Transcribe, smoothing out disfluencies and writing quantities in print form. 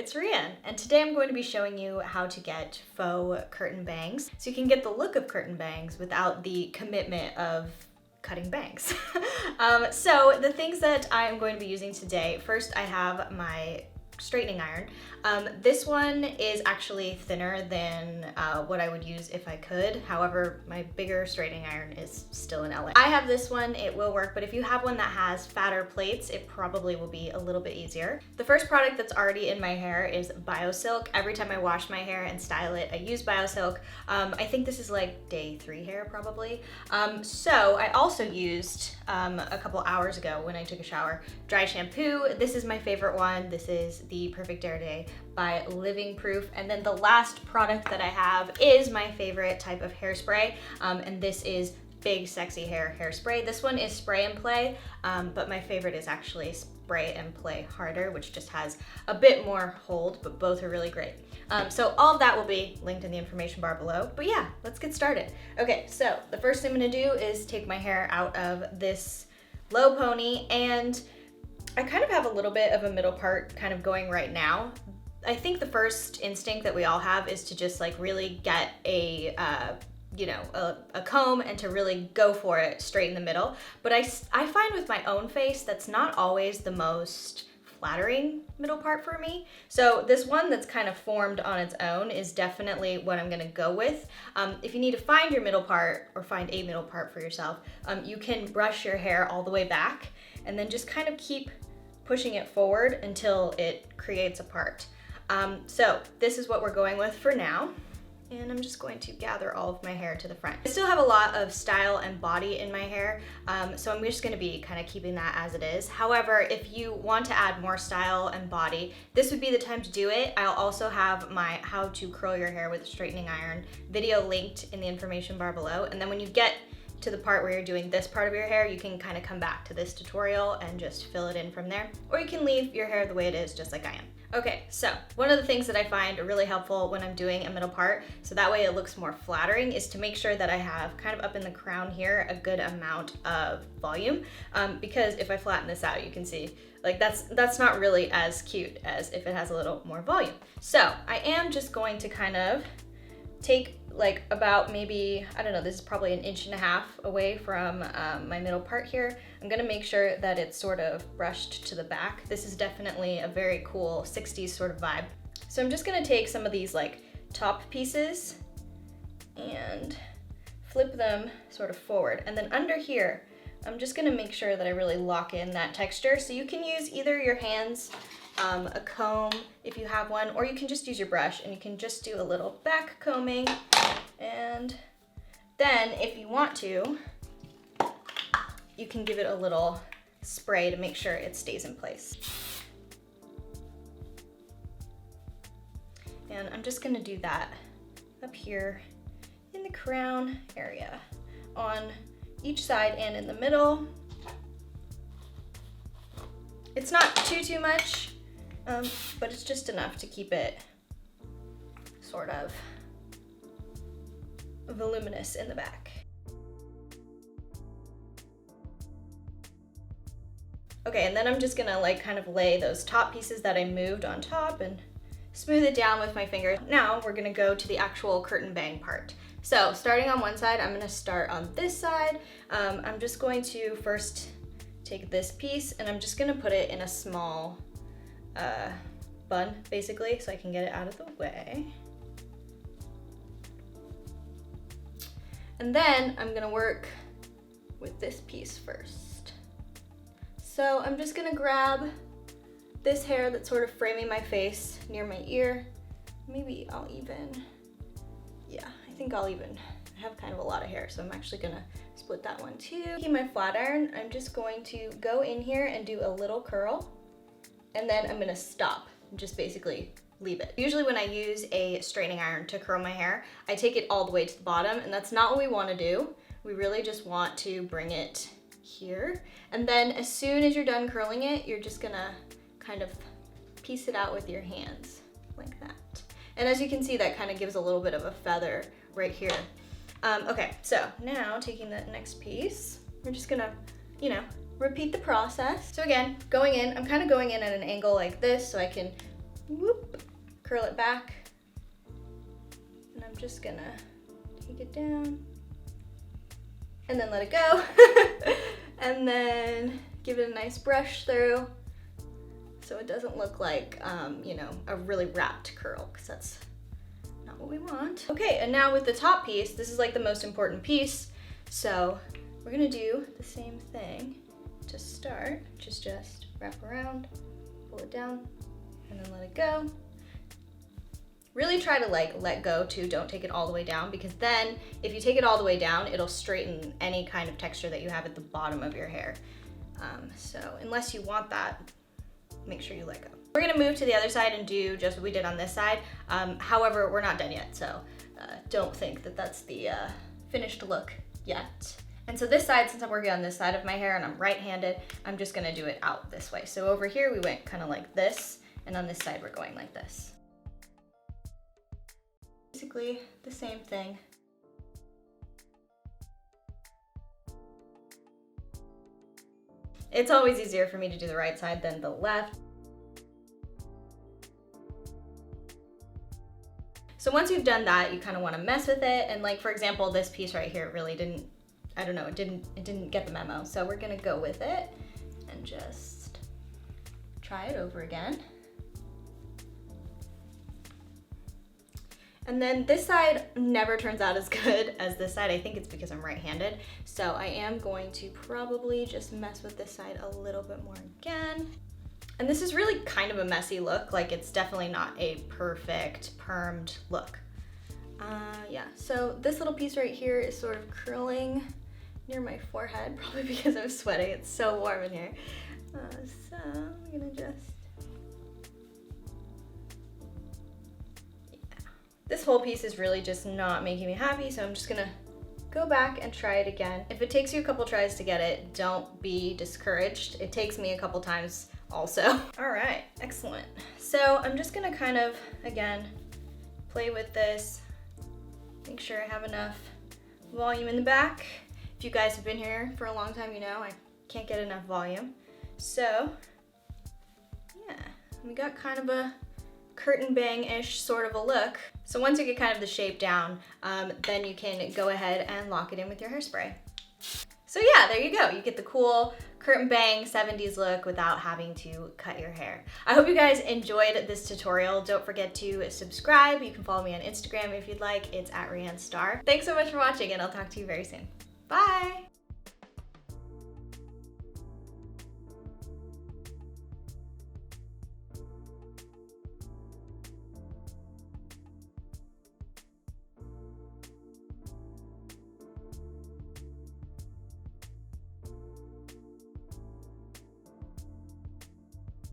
it's Rian, and today I'm going to be showing you how to get faux curtain bangs so you can get the look of curtain bangs without the commitment of cutting bangs. So the things that I'm going to be using today, first I have my straightening iron. This one is actually thinner than what I would use if I could. However, my bigger straightening iron is still in LA. I have this one, it will work, but if you have one that has fatter plates, it probably will be a little bit easier. The first product that's already in my hair is BioSilk. Every time I wash my hair and style it, I use BioSilk. I think this is like day 3 hair probably. So I also used, a couple hours ago when I took a shower, dry shampoo. This is my favorite one. This is the Perfect Hair Day by Living Proof. And then the last product that I have is my favorite type of hairspray, and this is Big Sexy Hair hairspray. This one is spray and play, but my favorite is actually spray and play harder, which just has a bit more hold, but both are really great. So all of that will be linked in the information bar below. But yeah, let's get started. Okay, so the first thing I'm gonna do is take my hair out of this low pony, and I kind of have a little bit of a middle part kind of going right now. I think the first instinct that we all have is to just like really get a comb and to really go for it straight in the middle. But I find with my own face, that's not always the most flattering middle part for me. So this one that's kind of formed on its own is definitely what I'm gonna go with. If you need to find your middle part or find a middle part for yourself, you can brush your hair all the way back and then just kind of keep pushing it forward until it creates a part. So this is what we're going with for now. And I'm just going to gather all of my hair to the front. I still have a lot of style and body in my hair, so I'm just gonna be kind of keeping that as it is. However, if you want to add more style and body, this would be the time to do it. I'll also have my how to curl your hair with a straightening iron video linked in the information bar below. And then when you get to the part where you're doing this part of your hair, you can kind of come back to this tutorial and just fill it in from there. Or you can leave your hair the way it is, just like I am. Okay, so one of the things that I find really helpful when I'm doing a middle part, so that way it looks more flattering, is to make sure that I have kind of up in the crown here a good amount of volume, because if I flatten this out, you can see like that's not really as cute as if it has a little more volume. So I am just going to kind of take like about maybe, I don't know, this is probably 1.5 inches away from my middle part here. I'm gonna make sure that it's sort of brushed to the back. This is definitely a very cool 60s sort of vibe. So I'm just gonna take some of these like top pieces and flip them sort of forward. And then under here, I'm just gonna make sure that I really lock in that texture. So you can use either your hands, a comb if you have one, or you can just use your brush and you can just do a little back combing. And then if you want to, you can give it a little spray to make sure it stays in place. And I'm just gonna do that up here in the crown area on each side and in the middle. It's not too much, but it's just enough to keep it sort of voluminous in the back. Okay, and then I'm just gonna like kind of lay those top pieces that I moved on top and smooth it down with my fingers. Now we're gonna go to the actual curtain bang part. So starting on one side, I'm gonna start on this side. I'm just going to first take this piece and I'm just gonna put it in a small bun, basically, so I can get it out of the way. And then I'm gonna work with this piece first. So I'm just gonna grab this hair that's sort of framing my face near my ear. Maybe I'll even, yeah, I think I'll even have kind of a lot of hair, so I'm actually gonna split that one too. Taking my flat iron, I'm just going to go in here and do a little curl, and then I'm gonna stop and just basically leave it. Usually when I use a straightening iron to curl my hair, I take it all the way to the bottom, and that's not what we wanna do. We really just want to bring it here. And then as soon as you're done curling it, you're just gonna kind of piece it out with your hands like that. And as you can see, that kind of gives a little bit of a feather right here. Okay, so now taking the next piece, we're just gonna, repeat the process. So again, going in, I'm kind of going in at an angle like this so I can Whoop, curl it back. And I'm just gonna take it down and then let it go. And then give it a nice brush through so it doesn't look like, you know, a really wrapped curl, because that's not what we want. Okay, and now with the top piece, this is like the most important piece. So we're gonna do the same thing to start, which is just wrap around, pull it down, and then let it go. Really try to like let go too, don't take it all the way down, because then if you take it all the way down, it'll straighten any kind of texture that you have at the bottom of your hair. So unless you want that, make sure you let go. We're gonna move to the other side and do just what we did on this side. However, we're not done yet, so don't think that that's the finished look yet. And so this side, since I'm working on this side of my hair and I'm right-handed, I'm just gonna do it out this way. So over here we went kind of like this, and on this side we're going like this. Basically the same thing. It's always easier for me to do the right side than the left. So once you've done that, you kind of want to mess with it. And like, for example, this piece right here really didn't, I don't know, it didn't get the memo. So we're gonna go with it and just try it over again. And then this side never turns out as good as this side. I think it's because I'm right-handed. So I am going to probably just mess with this side a little bit more again. And this is really kind of a messy look. Like, it's definitely not a perfect permed look. Yeah, so this little piece right here is sort of curling near my forehead, probably because I'm sweating. It's so warm in here. So I'm gonna just, this whole piece is really just not making me happy, so I'm just gonna go back and try it again. If it takes you a couple tries to get it, don't be discouraged. It takes me a couple times also. All right, excellent. So I'm just gonna kind of, again, play with this, make sure I have enough volume in the back. If you guys have been here for a long time, you know I can't get enough volume. So, yeah, we got kind of a curtain bang-ish sort of a look. So once you get kind of the shape down, then you can go ahead and lock it in with your hairspray. So yeah, there you go. You get the cool curtain bang 70s look without having to cut your hair. I hope you guys enjoyed this tutorial. Don't forget to subscribe. You can follow me on Instagram if you'd like. It's @riannstar. Thanks so much for watching, and I'll talk to you very soon. Bye!